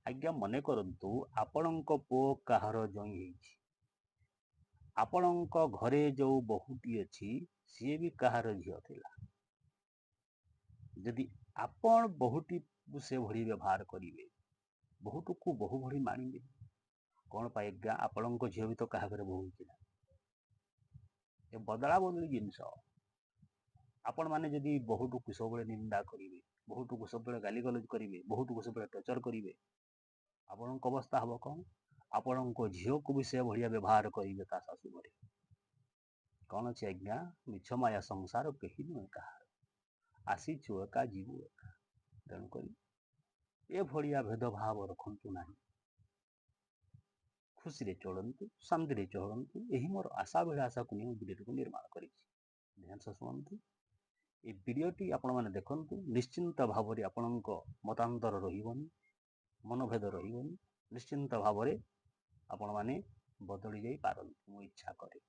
ଆଜ୍ଞା ମନେ କରନ୍ତୁ ଆପଣଙ୍କ ପୁଅ କାହାର ଜଇଁ ହେଇଛି, ଆପଣଙ୍କ ଘରେ ଯୋଉ ବୋହୂଟି ଅଛି ସିଏ ବି କାହାର ଝିଅ ଥିଲା। ଯଦି ଆପଣ ବୋହୂଟିକୁ ସେଭଳି ବ୍ୟବହାର କରିବେ, ବୋହୂଟିକୁ ବୋହୂ ଭଳି ମାନିବେ, କଣ ପାଇଁ ଆଜ୍ଞା ଆପଣଙ୍କ ଝିଅ ବି ତ କାହା ଘରେ ବୋହୂ ହେଇଥିଲା। ଏ ବଦଳା ବଦଳି ଜିନିଷ। ଆପଣମାନେ ଯଦି ବୋହୂଟିକୁ ସବୁବେଳେ ନିନ୍ଦା କରିବେ, ବୋହୂଟିକୁ ସବୁବେଳେ ଗାଲିଗାଲାଜ କରିବେ, ବୋହୂଟିକୁ ସବୁବେଳେ ଟର୍ଚର କରିବେ, ଆପଣଙ୍କ ଅବସ୍ଥା ହବ କଣ? ଆପଣଙ୍କ ଝିଅକୁ ବି ସେ ଭଳିଆ ବ୍ୟବହାର କରିବେ ତା ଶାଶୁ ଘରେ। କଣ ଅଛି ଆଜ୍ଞା, ମିଛ ମାୟା ସଂସାର କେହି ନୁହେଁ କାହାର, ଆସିଛୁ ଏକା ଯିବୁ ଏକା। ତେଣୁକରି ଏଭଳିଆ ଭେଦଭାବ ରଖନ୍ତୁ ନାହିଁ। ଖୁସିରେ ଚଳନ୍ତୁ, ଶାନ୍ତିରେ ଚଳନ୍ତୁ, ଏହି ମୋର ଆଶା ଅଭିଳାଷାକୁ ନେଇ ଭିଡ଼ିଓଟିକୁ ନିର୍ମାଣ କରିଛି। ଧ୍ୟାନ ସହ ଶୁଣନ୍ତୁ। ଏ ଭିଡ଼ିଓଟି ଆପଣମାନେ ଦେଖନ୍ତୁ, ନିଶ୍ଚିନ୍ତ ଭାବରେ ଆପଣଙ୍କ ମତାନ୍ତର ରହିବନି, ମନଭେଦ ରହିବନି, ନିଶ୍ଚିନ୍ତ ଭାବରେ ଆପଣମାନେ ବଦଳି ଯାଇପାରନ୍ତି, ମୁଁ ଇଚ୍ଛା କରେ।